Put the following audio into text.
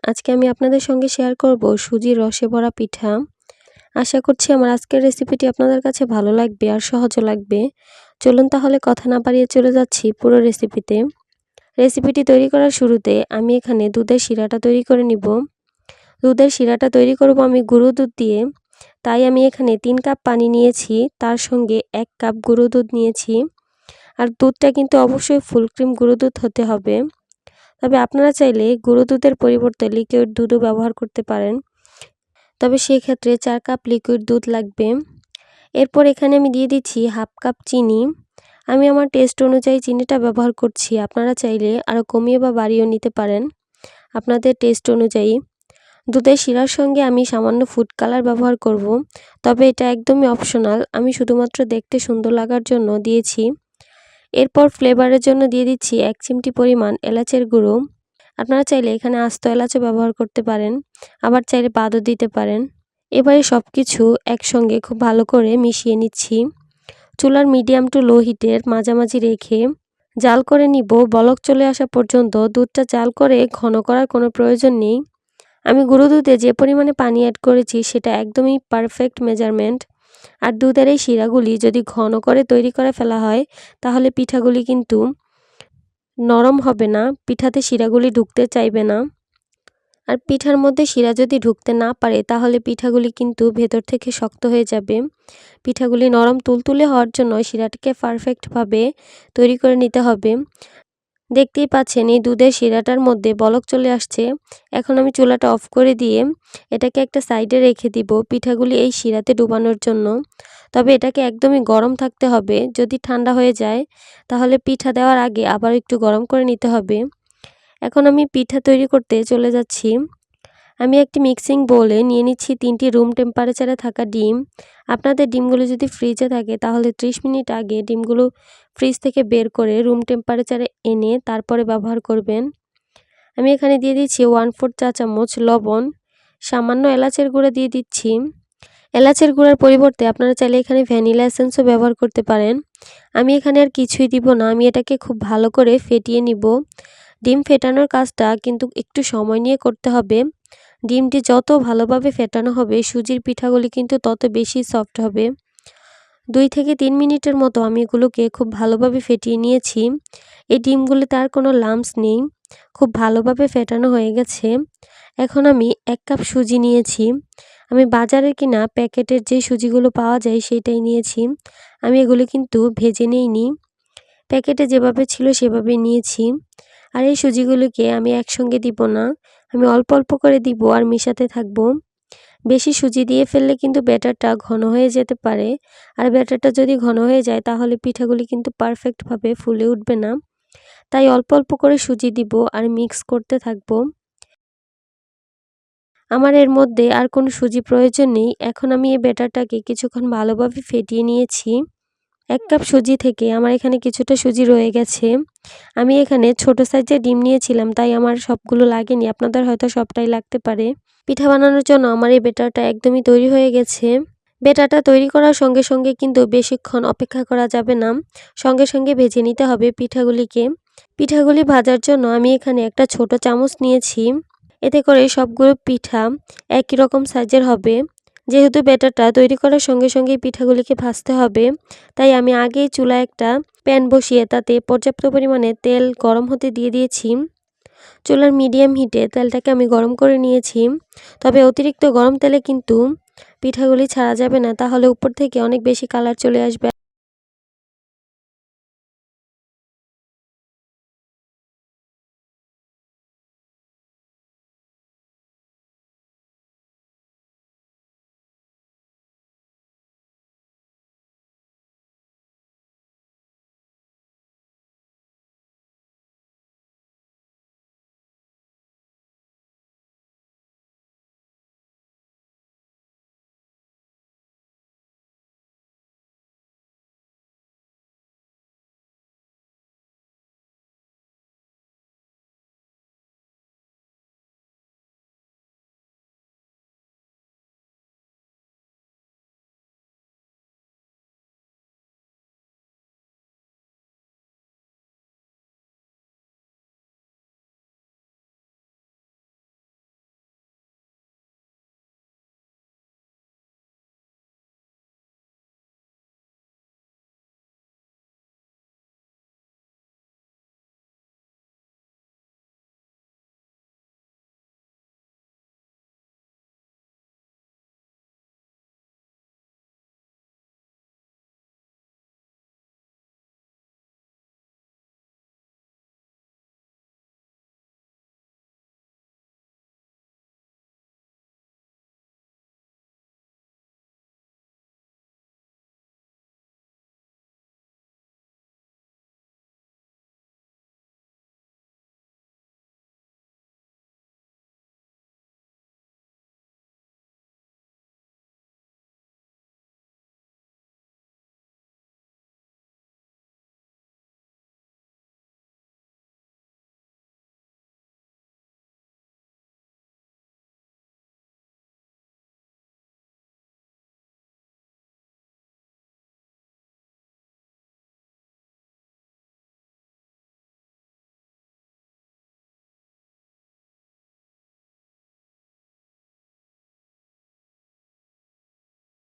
আজকে আমি আপনাদের সঙ্গে শেয়ার করব সুজির রসে ভরা পিঠা। আশা করছি আমার আজকের রেসিপিটি আপনাদের কাছে ভালো লাগবে আর সহজও লাগবে। চলুন তাহলে কথা না বাড়িয়ে চলে যাচ্ছি পুরো রেসিপিতে। রেসিপিটি তৈরি করার শুরুতে আমি এখানে দুধের শিরাটা তৈরি করে নিব। দুধের শিরাটা তৈরি করব আমি গুঁড়ো দুধ দিয়ে। তাই আমি এখানে 3 কাপ পানি নিয়েছি, তার সঙ্গে 1 কাপ গুঁড়ো দুধ নিয়েছি। আর দুধটা কিন্তু অবশ্যই ফুল ক্রিম গুঁড়ো দুধ হতে হবে। তবে আপনারা চাইলে গুঁড়ো দুধের পরিবর্তে লিকুইড দুধও ব্যবহার করতে পারেন। তবে সেই ক্ষেত্রে 4 কাপ লিকুইড দুধ লাগবে। এরপর এখানে আমি দিয়ে দিচ্ছি হাফ কাপ চিনি। আমি আমার টেস্ট অনুযায়ী চিনিটা ব্যবহার করছি। আপনারা চাইলে আরও কমিয়ে বা বাড়িয়েও নিতে পারেন আপনাদের টেস্ট অনুযায়ী। দুধের শিরার সঙ্গে আমি সামান্য ফুড কালার ব্যবহার করব। তবে এটা একদমই অপশনাল, আমি শুধুমাত্র দেখতে সুন্দর লাগার জন্য দিয়েছি। এরপর ফ্লেভারের জন্য দিয়ে দিচ্ছি 1 চিমটি পরিমাণ এলাচের গুঁড়ো। আপনারা চাইলে এখানে আস্ত এলাচও ব্যবহার করতে পারেন, আবার চাইলে বাদও দিতে পারেন। এবারে সব কিছু একসঙ্গে খুব ভালো করে মিশিয়ে নিচ্ছি। চুলার মিডিয়াম টু লো হিটের মাঝামাঝি রেখে জাল করে নিব। বলক চলে আসা পর্যন্ত দুধটা জাল করে ঘন করার কোনো প্রয়োজন নেই। আমি গুঁড়ো দুধে যে পরিমাণে পানি অ্যাড করেছি সেটা একদমই পারফেক্ট মেজারমেন্ট। আর দুধের এই শিরাগুলি যদি ঘন করে তৈরি করে ফেলা হয় তাহলে পিঠাগুলি কিন্তু নরম হবে না, পিঠাতে শিরাগুলি ঢুকতে চাইবে না। আর পিঠার মধ্যে শিরা যদি ঢুকতে না পারে তাহলে পিঠাগুলি কিন্তু ভেতর থেকে শক্ত হয়ে যাবে। পিঠাগুলি নরম তুলতুলে হওয়ার জন্য শিরাটাকে পারফেক্টভাবে তৈরি করে নিতে হবে। দেখতেই পাচ্ছেন এই দুধের শিরাটার মধ্যে বলক চলে আসছে। এখন আমি চুলাটা অফ করে দিয়ে এটাকে একটা সাইডে রেখে দিব পিঠাগুলি এই শিরাতে ডুবানোর জন্য। তবে এটাকে একদমই গরম থাকতে হবে। যদি ঠান্ডা হয়ে যায় তাহলে পিঠা দেওয়ার আগে আবার একটু গরম করে নিতে হবে। এখন আমি পিঠা তৈরি করতে চলে যাচ্ছি। আমি একটি মিক্সিং বোলে নিয়ে নিচ্ছি 3টি রুম টেম্পারেচারে থাকা ডিম। আপনাদের ডিমগুলো যদি ফ্রিজে থাকে তাহলে 30 মিনিট আগে ডিমগুলো ফ্রিজ থেকে বের করে রুম টেম্পারেচারে এনে তারপরে ব্যবহার করবেন। আমি এখানে দিয়ে দিচ্ছি 1/4 চা চামচ লবণ, সামান্য এলাচের গুঁড়া দিয়ে দিচ্ছি। এলাচের গুঁড়ার পরিবর্তে আপনারা চাইলে এখানে ভ্যানিলা এসেন্সও ব্যবহার করতে পারেন। আমি এখানে আর কিছুই দিব না, আমি এটাকে খুব ভালো করে ফেটিয়ে নিব। ডিম ফেটানোর কাজটা কিন্তু একটু সময় নিয়ে করতে হবে। ডিমটি যত ভালোভাবে ফেটানো হবে সুজির পিঠাগুলি কিন্তু তত বেশি সফট হবে। 2 থেকে 3 মিনিটের মতো আমি এগুলোকে খুব ভালোভাবে ফেটিয়ে নিয়েছি। এই ডিমগুলিতে আর কোনো লাম্পস নেই, খুব ভালোভাবে ফেটানো হয়ে গেছে। এখন আমি 1 কাপ সুজি নিয়েছি। আমি বাজারে কিনা প্যাকেটের যে সুজিগুলো পাওয়া যায় সেটাই নিয়েছি। আমি এগুলো কিন্তু ভেজে নিইনি, প্যাকেটে যেভাবে ছিল সেভাবেই নিয়েছি। আর এই সুজিগুলোকে আমি একসঙ্গে দিব না, আমি অল্প অল্প করে দিব আর মেশাতে থাকব। বেশি সুজি দিয়ে ফেললে কিন্তু ব্যাটারটা ঘন হয়ে যেতে পারে। আর ব্যাটারটা যদি ঘন হয়ে যায় তাহলে পিঠাগুলি কিন্তু পারফেক্টভাবে ফুলে উঠবে না। তাই অল্প অল্প করে সুজি দিব আর মিক্স করতে থাকব। আমার এর মধ্যে আর কোনো সুজি প্রয়োজন নেই। এখন আমি এই ব্যাটারটাকে কিছুক্ষণ ভালোভাবে ফেটিয়ে নিয়েছি। 1 কাপ সুজি থেকে আমার এখানে কিছুটা সুজি রয়ে গেছে। আমি এখানে ছোট সাইজের ডিম নিয়েছিলাম তাই আমার সবগুলো লাগেনি, আপনাদের হয়তো সবটাই লাগতে পারে। পিঠা বানানোর জন্য আমার এই ব্যাটারটা একদমই তৈরি হয়ে গেছে। ব্যাটারটা তৈরি করার সঙ্গে সঙ্গে কিন্তু বেশিক্ষণ অপেক্ষা করা যাবে না, সঙ্গে সঙ্গে ভেজে নিতে হবে পিঠাগুলিকে। পিঠাগুলি ভাজার জন্য আমি এখানে একটা ছোট চামচ নিয়েছি। এতে করে সবগুলো পিঠা একই রকম সাইজের হবে। যেহেতু ব্যাটারটা তৈরি করার সঙ্গে সঙ্গেই পিঠাগুলিকে ভাজতে হবে, তাই আমি আগেই চুলায় একটা প্যান বসিয়ে তাতে পর্যাপ্ত পরিমাণে তেল গরম হতে দিয়ে দিয়েছি। চুলার মিডিয়াম হিটে তেলটাকে আমি গরম করে নিয়েছি। তবে অতিরিক্ত গরম তেলে কিন্তু পিঠাগুলি ছাড়া যাবে না, তাহলে উপর থেকে অনেক বেশি কালার চলে আসবে।